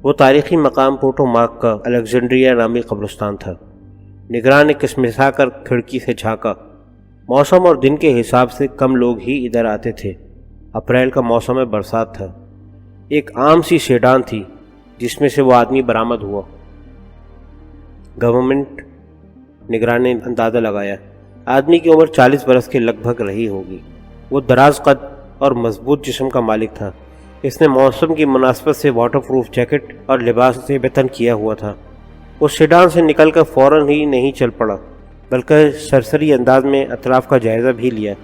وہ تاریخی مقام پورٹو مارک کا الیگزینڈریا نامی قبرستان تھا۔ نگراں نے کسمسا کر کھڑکی سے جھانکا۔ موسم اور دن کے حساب سے کم لوگ ہی ادھر آتے تھے۔ اپریل کا موسم برسات تھا۔ ایک عام سی سیڈان تھی جس میں سے وہ آدمی برآمد ہوا۔ گورنمنٹ، نگراں نے اندازہ لگایا۔ آدمی کی عمر 40 برس کے لگ بھگ رہی ہوگی۔ وہ دراز قد اور مضبوط جسم کا مالک تھا۔ اس نے موسم کی مناسبت سے واٹر پروف جیکٹ اور لباس سے بتن کیا ہوا تھا۔ وہ سیڈان سے نکل کر فوراً ہی نہیں چل پڑا، بلکہ سرسری انداز میں اطراف کا جائزہ بھی لیا۔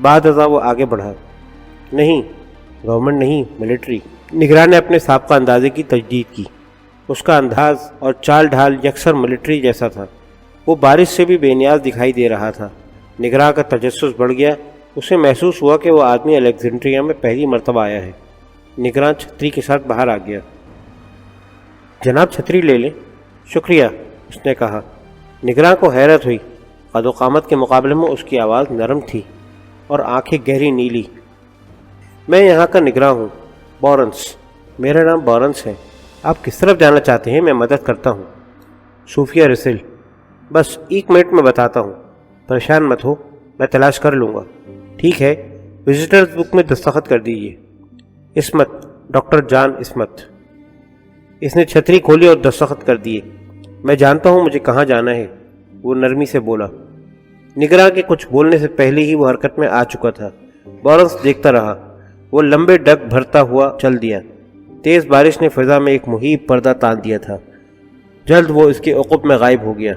بعد ازاں وہ آگے بڑھا۔ نہیں، گورنمنٹ نہیں، ملٹری۔ نگراں نے اپنے سابقہ اندازے کی تجدید کی۔ اس کا انداز اور چال ڈھال یکسر ملٹری جیسا تھا۔ وہ بارش سے بھی بے نیاز دکھائی دے رہا تھا۔ نگراں کا تجسس بڑھ گیا۔ اسے محسوس ہوا کہ وہ آدمی الیگزینڈریا میں پہلی مرتبہ آیا ہے۔ نگراں چھتری کے ساتھ باہر آ گیا۔ جناب چھتری لے لیں۔ شکریہ، اس نے کہا۔ نگراں کو حیرت ہوئی۔ قد و قامت کے مقابلے میں اس کی آواز نرم تھی اور آنکھیں گہری نیلی۔ میں یہاں کا نگراں ہوں، بارنس۔ میرا نام بارنس ہے۔ آپ کس طرف جانا چاہتے ہیں؟ میں مدد کرتا ہوں۔ صوفیہ رسل۔ بس 1 منٹ میں بتاتا ہوں، پریشان مت ہو، میں تلاش کر لوں گا۔ ٹھیک ہے، وزٹرز بک میں دستخط کر دیجیے۔ عصمت، ڈاکٹر جان عصمت۔ اس نے چھتری کھولی اور دستخط کر دیے۔ میں جانتا ہوں مجھے کہاں جانا ہے، وہ نرمی سے بولا۔ نگراں کے کچھ بولنے سے پہلے ہی وہ حرکت میں آ چکا تھا۔ بارنس دیکھتا رہا۔ وہ لمبے ڈگ بھرتا ہوا چل دیا۔ تیز بارش نے فضا میں ایک محیط پردہ تان دیا تھا۔ جلد وہ اس کے عقب میں غائب ہو گیا۔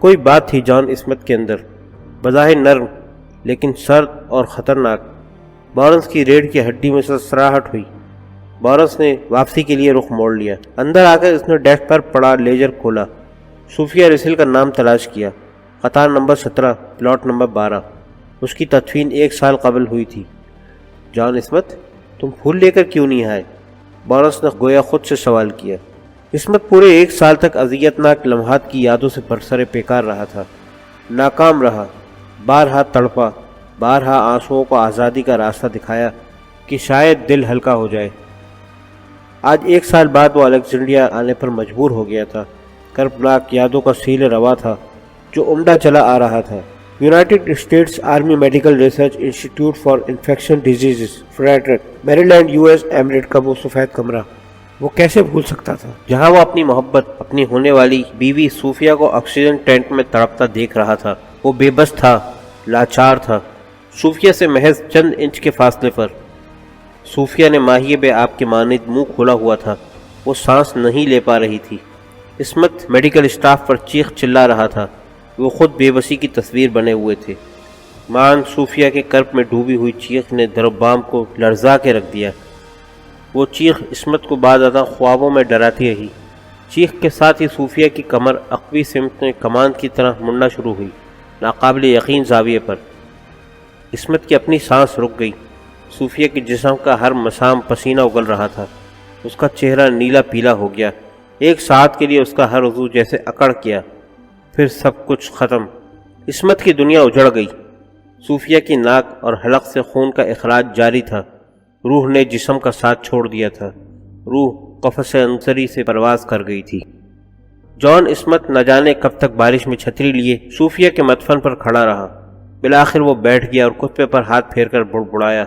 کوئی بات تھی جان عصمت کے اندر، بظاہر نرم لیکن سرد اور خطرناک۔ بارنس کی ریڑھ کی ہڈی میں سرسراہٹ ہوئی۔ بارنس نے واپسی کے لیے رخ موڑ لیا۔ اندر آ کر اس نے ڈیسک پر پڑا لیجر کھولا۔ صوفیہ رسل کا نام تلاش کیا۔ قطار نمبر 17، پلاٹ نمبر 12۔ اس کی تدفین 1 سال قبل ہوئی تھی۔ جان عصمت، تم پھول لے کر کیوں نہیں آئے؟ بارنس نے گویا خود سے سوال کیا۔ عصمت پورے 1 سال تک اذیتناک لمحات کی یادوں سے برسر پیکار رہا تھا۔ ناکام رہا، بارہا تڑپا، بارہا آنسوؤں کو آزادی کا راستہ دکھایا کہ شاید دل ہلکا ہو جائے۔ آج 1 سال بعد وہ الیگزینڈریا آنے پر مجبور ہو گیا تھا۔ کربناک یادوں کا سیل روا تھا جو عمدہ چلا آ رہا تھا۔ United States Army Medical Research Institute for Infection Diseases, Frederick, Maryland, US ایمریٹ کا وہ سفید کمرہ وہ کیسے بھول سکتا تھا، جہاں وہ اپنی محبت، اپنی ہونے والی بیوی صوفیہ کو آکسیجن ٹینک میں تڑپتا دیکھ رہا تھا۔ وہ بے بس تھا، لاچار تھا، صوفیہ سے محض چند انچ کے فاصلے پر۔ صوفیہ نے ماہیے بے آپ کے مانند منہ کھولا ہوا تھا۔ وہ سانس نہیں لے پا رہی تھی۔ عصمت میڈیکل اسٹاف پر چیخ چلا رہا تھا۔ وہ خود بے بسی کی تصویر بنے ہوئے تھے۔ مان صوفیہ کے کرب میں ڈوبی ہوئی چیخ نے در و بام کو لرزا کے رکھ دیا۔ وہ چیخ عصمت کو بعد ازاں خوابوں میں ڈراتی رہی۔ چیخ کے ساتھ ہی صوفیہ کی کمر عقبی سمت میں کمان کی طرح مڑنا شروع ہوئی، ناقابل یقین زاویے پر۔ عصمت کی اپنی سانس رک گئی۔ صوفیہ کے جسم کا ہر مسام پسینہ اگل رہا تھا۔ اس کا چہرہ نیلا پیلا ہو گیا۔ 1 ساعت کے لیے اس کا ہر عضو جیسے اکڑ کیا، پھر سب کچھ ختم۔ عصمت کی دنیا اجڑ گئی۔ صوفیہ کی ناک اور حلق سے خون کا اخراج جاری تھا۔ روح نے جسم کا ساتھ چھوڑ دیا تھا۔ روح قفس عنصری سے پرواز کر گئی تھی۔ جان عصمت نہ جانے کب تک بارش میں چھتری لیے صوفیہ کے مدفن پر کھڑا رہا۔ بالآخر وہ بیٹھ گیا اور کتبے پر ہاتھ پھیر کر بڑبڑایا۔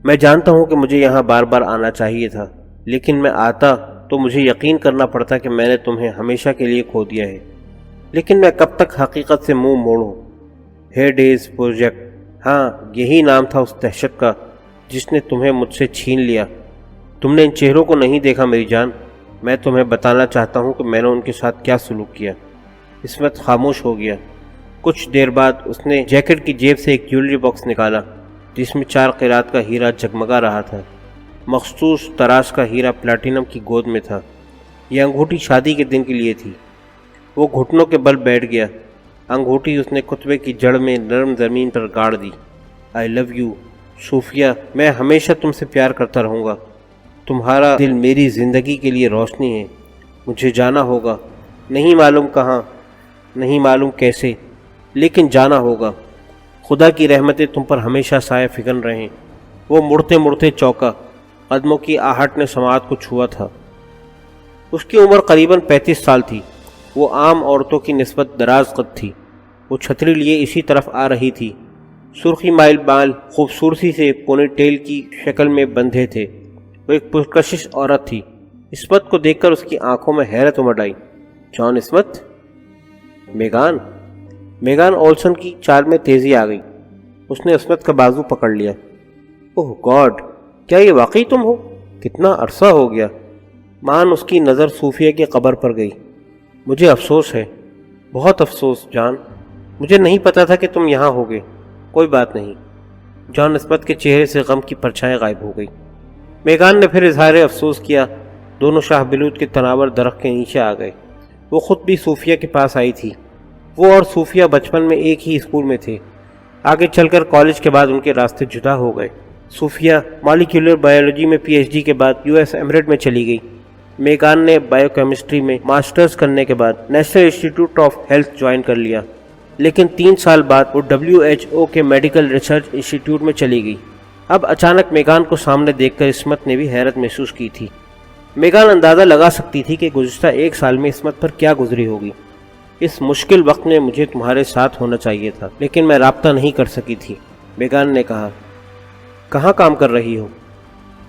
میں جانتا ہوں کہ مجھے یہاں بار بار آنا چاہیے تھا، لیکن میں آتا تو مجھے یقین کرنا پڑتا کہ میں نے تمہیں ہمیشہ کے لیے کھو دیا ہے۔ لیکن میں کب تک حقیقت سے منہ موڑوں؟ ہیڈیز پروجیکٹ، ہاں یہی نام تھا اس دہشت کا جس نے تمہیں مجھ سے چھین لیا۔ تم نے ان چہروں کو نہیں دیکھا میری جان۔ میں تمہیں بتانا چاہتا ہوں کہ میں نے ان کے ساتھ کیا سلوک کیا۔ عصمت خاموش ہو گیا۔ کچھ دیر بعد اس نے جیکٹ کی جیب سے ایک جیولری باکس نکالا جس میں 4 قیرات کا ہیرا جگمگا رہا تھا۔ مخصوص تراش کا ہیرا پلاٹینم کی گود میں تھا۔ یہ انگوٹھی شادی کے دن کے لیے تھی۔ وہ گھٹنوں کے بل بیٹھ گیا۔ انگوٹھی اس نے کتبے کی جڑ میں نرم زمین پر گاڑ دی۔ آئی لو یو صوفیہ، میں ہمیشہ تم سے پیار کرتا رہوں گا۔ تمہارا دل میری زندگی کے لیے روشنی ہے۔ مجھے جانا ہوگا، نہیں معلوم کہاں، نہیں معلوم کیسے، لیکن جانا ہوگا۔ خدا کی رحمتیں تم پر ہمیشہ سایہ فکن رہیں۔ وہ مڑتے مڑتے چوکا۔ قدموں کی آہٹ نے سماعت کو چھوا تھا۔ اس کی عمر قریباً 35 سال تھی۔ وہ عام عورتوں کی نسبت دراز قد تھی۔ وہ چھتری لیے اسی طرف آ رہی تھی۔ سرخی مائل بال خوبصورتی سے پونی ٹیل کی شکل میں بندھے تھے۔ وہ ایک پرکشش عورت تھی۔ عصمت کو دیکھ کر اس کی آنکھوں میں حیرت امڑ آئی۔ جان عصمت؟ میگان اولسن کی چال میں تیزی آ گئی۔ اس نے عصمت کا بازو پکڑ لیا۔ اوہ گاڈ، کیا یہ واقعی تم ہو؟ کتنا عرصہ ہو گیا۔ مان اس کی نظر صوفیہ کی قبر پر گئی۔ مجھے افسوس ہے، بہت افسوس جان، مجھے نہیں پتا تھا کہ تم یہاں ہوگے۔ کوئی بات نہیں۔ جان عصمت کے چہرے سے غم کی پرچھائیں غائب ہو گئی۔ میگان نے پھر اظہار افسوس کیا۔ دونوں شاہ بلوت کے تناور درخت کے نیچے آ گئے۔ وہ خود بھی صوفیہ کے پاس آئی تھی۔ وہ اور صوفیہ بچپن میں ایک ہی اسکول میں تھے۔ آگے چل کر کالج کے بعد ان کے راستے جدا ہو گئے۔ صوفیہ مالیکیولر بائیولوجی میں پی ایچ ڈی کے بعد US ایمریٹ میں چلی گئی۔ میگان نے بائیو کیمسٹری میں ماسٹرز کرنے کے بعد national institute of health join کر لیا، لیکن 3 سال بعد وہ WHO کے میڈیکل ریسرچ انسٹیٹیوٹ میں چلی گئی۔ اب اچانک میگان کو سامنے دیکھ کر عصمت نے بھی حیرت محسوس کی تھی۔ میگان اندازہ لگا سکتی تھی کہ گزشتہ 1 سال میں عصمت پر کیا گزری ہوگی۔ اس مشکل وقت میں مجھے تمہارے ساتھ ہونا چاہیے تھا، لیکن میں رابطہ نہیں کر سکی تھی، میگان نے کہا۔ کہاں کام کر رہی ہو؟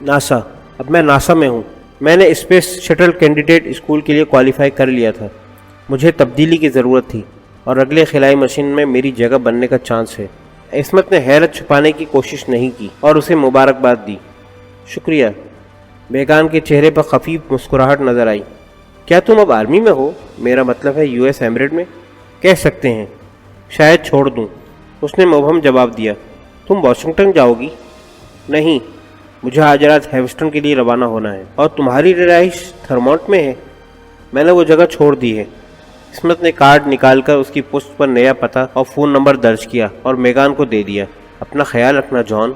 ناسا۔ اب میں ناسا میں ہوں۔ میں نے اسپیس شٹل کینڈیڈیٹ اسکول کے لیے کوالیفائی کر لیا تھا۔ مجھے تبدیلی کی ضرورت تھی اور اگلے خلائی مشن میں میری جگہ بننے کا چانس ہے۔ عصمت نے حیرت چھپانے کی کوشش نہیں کی اور اسے مبارکباد دی۔ شکریہ۔ میگان کے چہرے پر خفیف مسکراہٹ نظر آئی۔ کیا تم اب آرمی میں ہو؟ میرا مطلب ہے US ایمریٹ میں۔ کہہ سکتے ہیں، شاید چھوڑ دوں۔ اس نے مبہم جواب دیا۔ تم واشنگٹن جاؤ گی؟ نہیں، مجھے آج رات ہیوسٹن کے لیے روانہ ہونا ہے۔ اور تمہاری رہائش تھرمونٹ میں ہے؟ میں نے وہ جگہ چھوڑ دی ہے۔ عصمت نے کارڈ نکال کر اس کی پشت پر نیا پتہ اور فون نمبر درج کیا اور میگان کو دے دیا۔ اپنا خیال رکھنا جان،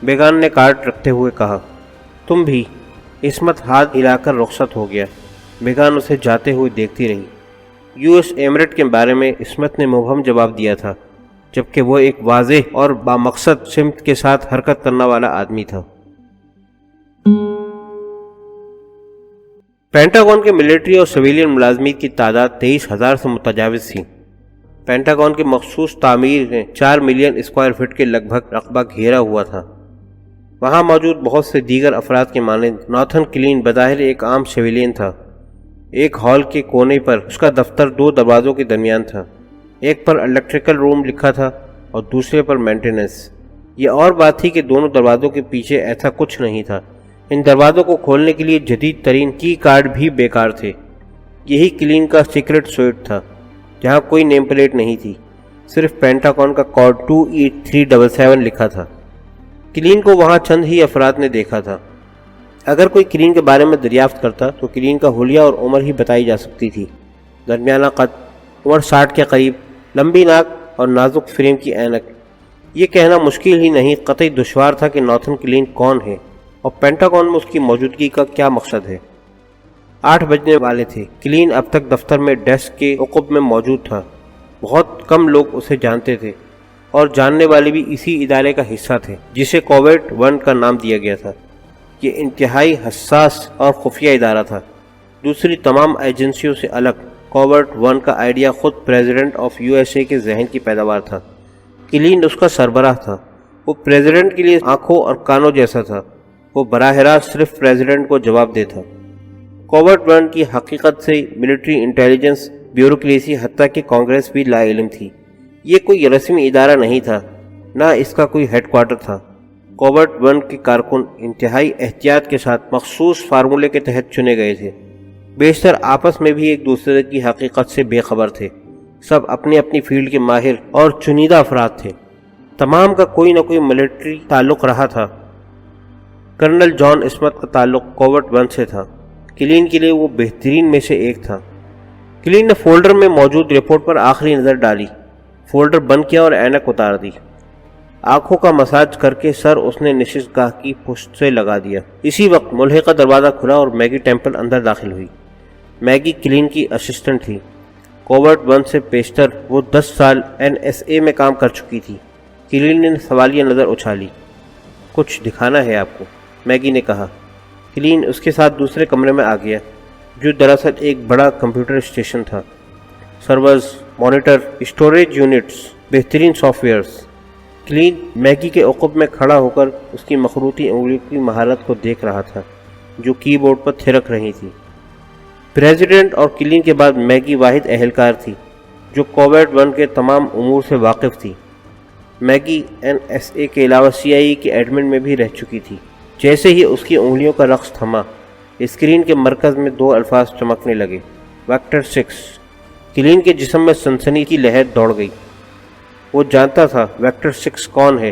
میگان نے کارڈ رکھتے ہوئے کہا۔ تم بھی۔ عصمت ہاتھ ہلا کر رخصت ہو گیا۔ میگان اسے جاتے ہوئے دیکھتی رہی۔ US ایمریٹ کے بارے میں عصمت نے مبہم جواب دیا تھا، جبکہ وہ ایک واضح اور بامقصد سمت کے ساتھ حرکت کرنے والا آدمی تھا۔ پینٹاگون کے ملٹری اور سویلین ملازمین کی تعداد 23,000 سے متجاوز تھی۔ پینٹاگون کے مخصوص تعمیر نے 4 ملین اسکوائر فٹ کے لگ بھگ رقبہ گھیرا ہوا تھا۔ وہاں موجود بہت سے دیگر افراد کے مانند ناتھن کلین بظاہر ایک عام سویلین تھا۔ ایک ہال کے کونے پر اس کا دفتر 2 دروازوں کے درمیان تھا۔ ایک پر الیکٹریکل روم لکھا تھا اور دوسرے پر مینٹیننس۔ یہ اور بات تھی کہ دونوں دروازوں کے پیچھے ایسا کچھ نہیں تھا۔ ان دروازوں کو کھولنے کے لیے جدید ترین کی کارڈ بھی بیکار تھے۔ یہی کلین کا سیکرٹ سوئٹ تھا، جہاں کوئی نیم پلیٹ نہیں تھی، صرف پینٹاگون کا کوڈ 28377 لکھا تھا۔ کلین کو وہاں چند ہی افراد نے دیکھا تھا۔ اگر کوئی کلین کے بارے میں دریافت کرتا تو کلین کا حلیہ اور عمر ہی بتائی جا سکتی تھی۔ درمیانہ قد، عمر 60 کے قریب، لمبی ناک اور نازک فریم کی اینک۔ یہ کہنا مشکل ہی نہیں، قطعی دشوار تھا کہ ناتھن کلین کون ہے اور پینٹاگون میں اس کی موجودگی کا کیا مقصد ہے۔ 8 بجنے والے تھے۔ کلین اب تک دفتر میں ڈیسک کے عقب میں موجود تھا۔ بہت کم لوگ اسے جانتے تھے اور جاننے والے بھی اسی ادارے کا حصہ تھے جسے کوورٹ 1 کا نام دیا گیا تھا۔ یہ انتہائی حساس اور خفیہ ادارہ تھا۔ دوسری تمام ایجنسیوں سے الگ، کوورٹ 1 کا آئیڈیا خود پریزیڈنٹ آف USA کے ذہن کی پیداوار تھا۔ کلین اس کا سربراہ تھا۔ وہ پریزیڈنٹ کے لیے آنکھوں اور کانوں جیسا تھا۔ وہ براہ راست صرف پریزیڈنٹ کو جواب دیتا۔ کوورٹ 1 کی حقیقت سے ملٹری انٹیلیجنس، بیوروکریسی، حتیٰ کہ کانگریس بھی لا علم تھی۔ یہ کوئی رسمی ادارہ نہیں تھا، نہ اس کا کوئی ہیڈ کوارٹر تھا۔ کوورٹ 1 کے کارکن انتہائی احتیاط کے ساتھ مخصوص فارمولے کے تحت چنے گئے تھے۔ بیشتر آپس میں بھی ایک دوسرے کی حقیقت سے بے خبر تھے۔ سب اپنی اپنی فیلڈ کے ماہر اور چنیدہ افراد تھے۔ تمام کا کوئی نہ کوئی ملٹری تعلق رہا تھا۔ کرنل جان عصمت کا تعلق کوورٹ 1 سے تھا۔ کلین کے لیے وہ بہترین میں سے ایک تھا۔ کلین نے فولڈر میں موجود رپورٹ پر آخری نظر ڈالی، فولڈر بند کیا اور اینک اتار دی۔ آنکھوں کا مساج کر کے سر اس نے نشست گاہ کی پشت سے لگا دیا۔ اسی وقت ملحقہ دروازہ کھلا اور میگی ٹیمپل اندر داخل ہوئی۔ میگی کلین کی اسسٹنٹ تھی۔ کوورٹ 1 سے پیشتر وہ 10 سال NSA میں کام کر چکی تھی۔ کلین نے سوالیہ نظر اچھالی۔ کچھ دکھانا ہے آپ کو، میگی نے کہا۔ کلین اس کے ساتھ دوسرے کمرے میں آ گیا۔ جو دراصل ایک بڑا کمپیوٹر اسٹیشن تھا۔ سرورز، مانیٹر، اسٹوریج یونٹس، بہترین سافٹ ویئرز۔ کلین میگی کے عقب میں کھڑا ہو کر اس کی مخروطی انگلیوں کی مہارت کو دیکھ رہا تھا جو کی بورڈ پر تھرک رہی تھی۔ پریزیڈنٹ اور کلین کے بعد میگی واحد اہلکار تھی جو کوویڈ 1 کے تمام امور سے واقف تھی۔ میگی NSA کے علاوہ CIA کے ایڈمن میں بھی رہ چکی تھی۔ جیسے ہی اس کی انگلیوں کا رقص تھما، اسکرین کے مرکز میں 2 الفاظ چمکنے لگے، ویکٹر 6۔ کلین کے جسم میں سنسنی کی لہر دوڑ گئی۔ وہ جانتا تھا ویکٹر 6 کون ہے،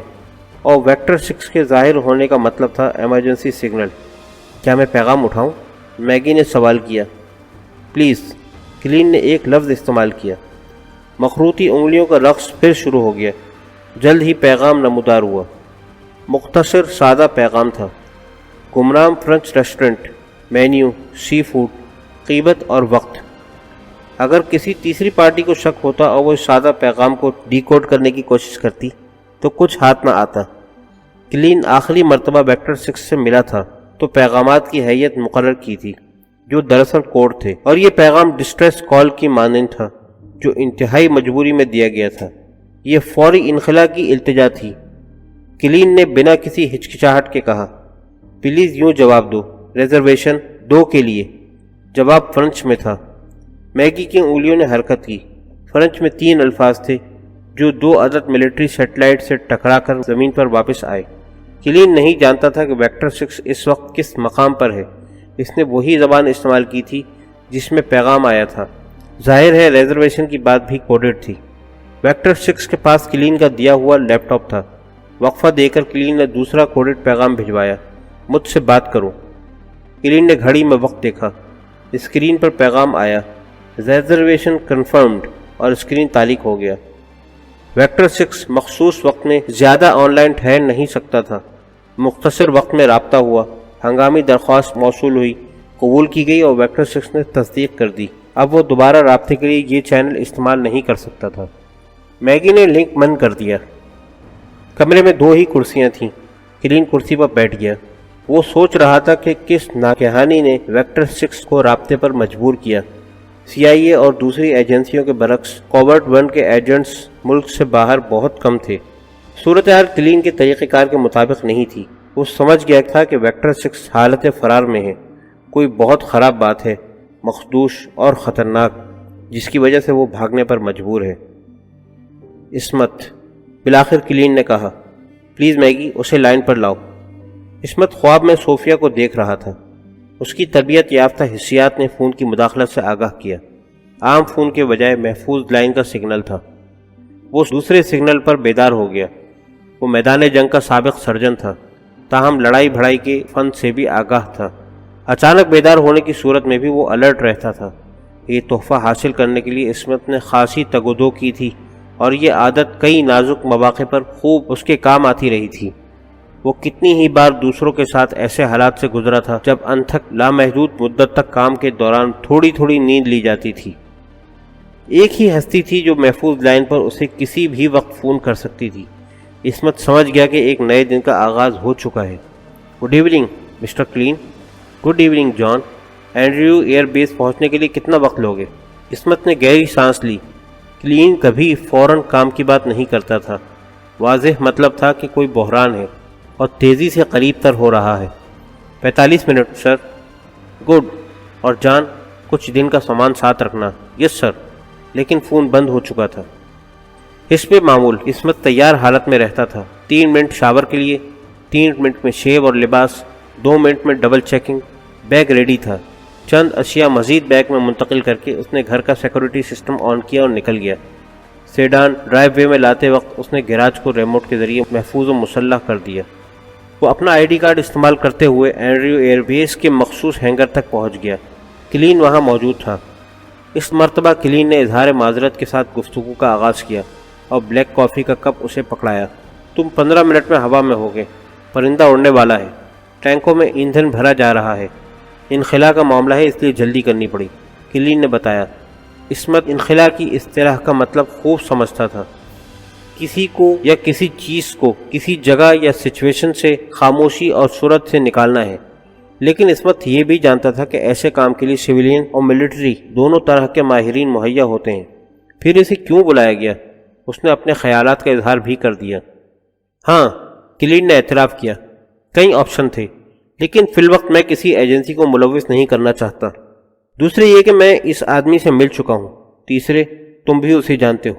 اور ویکٹر 6 کے ظاہر ہونے کا مطلب تھا ایمرجنسی سگنل۔ کیا میں پیغام اٹھاؤں؟ میگی نے سوال کیا۔ پلیز، کلین نے ایک لفظ استعمال کیا۔ مخروطی انگلیوں کا رقص پھر شروع ہو گیا۔ جلد ہی پیغام نمودار ہوا۔ مختصر سادہ پیغام تھا، گمنام فرنچ ریسٹورنٹ، مینیو، سی فوڈ، قیمت اور وقت۔ اگر کسی تیسری پارٹی کو شک ہوتا اور وہ اس سادہ پیغام کو ڈیکوڈ کرنے کی کوشش کرتی تو کچھ ہاتھ نہ آتا۔ کلین آخری مرتبہ ویکٹر 6 سے ملا تھا تو پیغامات کی ہیئت مقرر کی تھی جو دراصل کوڈ تھے، اور یہ پیغام ڈسٹریس کال کی مانند تھا جو انتہائی مجبوری میں دیا گیا تھا۔ یہ فوری انخلا کی التجا تھی۔ کلین نے بنا کسی ہچکچاہٹ کے کہا، پلیز یوں جواب دو، ریزرویشن 2 کے لیے۔ جواب فرنچ میں تھا۔ میگی کی انگلیوں نے حرکت کی۔ فرنچ میں 3 الفاظ تھے جو 2 عدد ملٹری سیٹلائٹ سے ٹکرا کر زمین پر واپس آئے۔ کلین نہیں جانتا تھا کہ ویکٹر 6 اس وقت کس مقام پر ہے۔ اس نے وہی زبان استعمال کی تھی جس میں پیغام آیا تھا۔ ظاہر ہے ریزرویشن کی بات بھی کوڈڈ تھی۔ ویکٹر 6 کے پاس کلین کا دیا ہوا لیپ ٹاپ تھا۔ وقفہ دے کر کلین نے دوسرا کوڈڈ پیغام بھجوایا، مجھ سے بات کرو۔ کلین نے گھڑی میں وقت دیکھا۔ اسکرین پر پیغام آیا، ریزرویشن کنفرمڈ، اور اسکرین تعلیق ہو گیا۔ ویکٹر 6 مخصوص وقت میں زیادہ آن لائن ٹھہر نہیں سکتا تھا۔ مختصر وقت میں رابطہ ہوا، ہنگامی درخواست موصول ہوئی، قبول کی گئی اور ویکٹر 6 نے تصدیق کر دی۔ اب وہ دوبارہ رابطے کے لیے یہ چینل استعمال نہیں کر سکتا تھا۔ میگی نے لنک بند کر دیا۔ کمرے میں 2 ہی کرسیاں تھیں۔ کلین کرسی پر بیٹھ گیا۔ وہ سوچ رہا تھا کہ کس ناگہانی نے ویکٹر 6 کو رابطے پر مجبور کیا۔ CIA اور دوسری ایجنسیوں کے برعکس کوویڈ 1 کے ایجنٹس ملک سے باہر بہت کم تھے۔ صورتحال کلین کے طریقہ کار کے مطابق نہیں تھی۔ وہ سمجھ گیا تھا کہ ویکٹر 6 حالت فرار میں ہے، کوئی بہت خراب بات ہے، مخدوش اور خطرناک، جس کی وجہ سے وہ بھاگنے پر مجبور ہے۔ عصمت، بالآخر کلین نے کہا، پلیز میگی اسے لائن پر لاؤ۔ عصمت خواب میں صوفیہ کو دیکھ رہا تھا۔ اس کی تربیت یافتہ حسیات نے فون کی مداخلت سے آگاہ کیا۔ عام فون کے بجائے محفوظ لائن کا سگنل تھا۔ وہ دوسرے سگنل پر بیدار ہو گیا۔ وہ میدان جنگ کا سابق سرجن تھا، تاہم لڑائی بھڑائی کے فن سے بھی آگاہ تھا۔ اچانک بیدار ہونے کی صورت میں بھی وہ الرٹ رہتا تھا۔ یہ تحفہ حاصل کرنے کے لیے عصمت نے خاصی تگ و دو کی تھی، اور یہ عادت کئی نازک مواقع پر خوب اس کے کام آتی رہی تھی۔ وہ کتنی ہی بار دوسروں کے ساتھ ایسے حالات سے گزرا تھا جب انتھک لامحدود مدت تک کام کے دوران تھوڑی تھوڑی نیند لی جاتی تھی۔ ایک ہی ہستی تھی جو محفوظ لائن پر اسے کسی بھی وقت فون کر سکتی تھی۔ عصمت سمجھ گیا کہ ایک نئے دن کا آغاز ہو چکا ہے۔ Good evening mister Clean. Good evening John. Andrew air base پہنچنے کے لیے کتنا وقت لوگے؟ عصمت نے گہری سانس لی۔ کلین کبھی فوراً کام کی بات نہیں کرتا تھا۔ واضح مطلب تھا کہ کوئی بحران ہے اور تیزی سے قریب تر ہو رہا ہے۔ 45 منٹ سر۔ گڈ۔ اور جان، کچھ دن کا سامان ساتھ رکھنا۔ یس سر۔ لیکن فون بند ہو چکا تھا۔ حسب معمول عصمت تیار حالت میں رہتا تھا۔ 3 منٹ شاور کے لیے، 3 منٹ میں شیو اور لباس، 2 منٹ میں ڈبل چیکنگ۔ بیگ ریڈی تھا۔ چند اشیاء مزید بیگ میں منتقل کر کے اس نے گھر کا سیکورٹی سسٹم آن کیا اور نکل گیا۔ سیڈان ڈرائیو وے میں لاتے وقت اس نے گیراج کو ریموٹ کے ذریعے محفوظ و مسلح کر دیا۔ وہ اپنا ID کارڈ استعمال کرتے ہوئے اینڈریو ایئر بیس کے مخصوص ہینگر تک پہنچ گیا۔ کلین وہاں موجود تھا۔ اس مرتبہ کلین نے اظہار معذرت کے ساتھ گفتگو کا آغاز کیا اور بلیک کافی کا کپ اسے پکڑایا۔ تم 15 منٹ میں ہوا میں ہوگے۔ پرندہ اڑنے والا ہے۔ ٹینکوں میں ایندھن بھرا جا رہا ہے۔ انخلا کا معاملہ ہے، اس لیے جلدی کرنی پڑی، کلین نے بتایا۔ عصمت انخلا کی اصطلاح کا مطلب خوب سمجھتا تھا۔ کسی کو یا کسی چیز کو کسی جگہ یا سچویشن سے خاموشی اور صورت سے نکالنا ہے۔ لیکن عصمت یہ بھی جانتا تھا کہ ایسے کام کے لیے سویلین اور ملٹری دونوں طرح کے ماہرین مہیا ہوتے ہیں۔ پھر اسے کیوں بلایا گیا؟ اس نے اپنے خیالات کا اظہار بھی کر دیا۔ ہاں، کلین نے اعتراف کیا، کئی آپشن تھے، لیکن فی الوقت میں کسی ایجنسی کو ملوث نہیں کرنا چاہتا۔ دوسرے یہ کہ میں اس آدمی سے مل چکا ہوں۔ تیسرے، تم بھی اسے جانتے ہو۔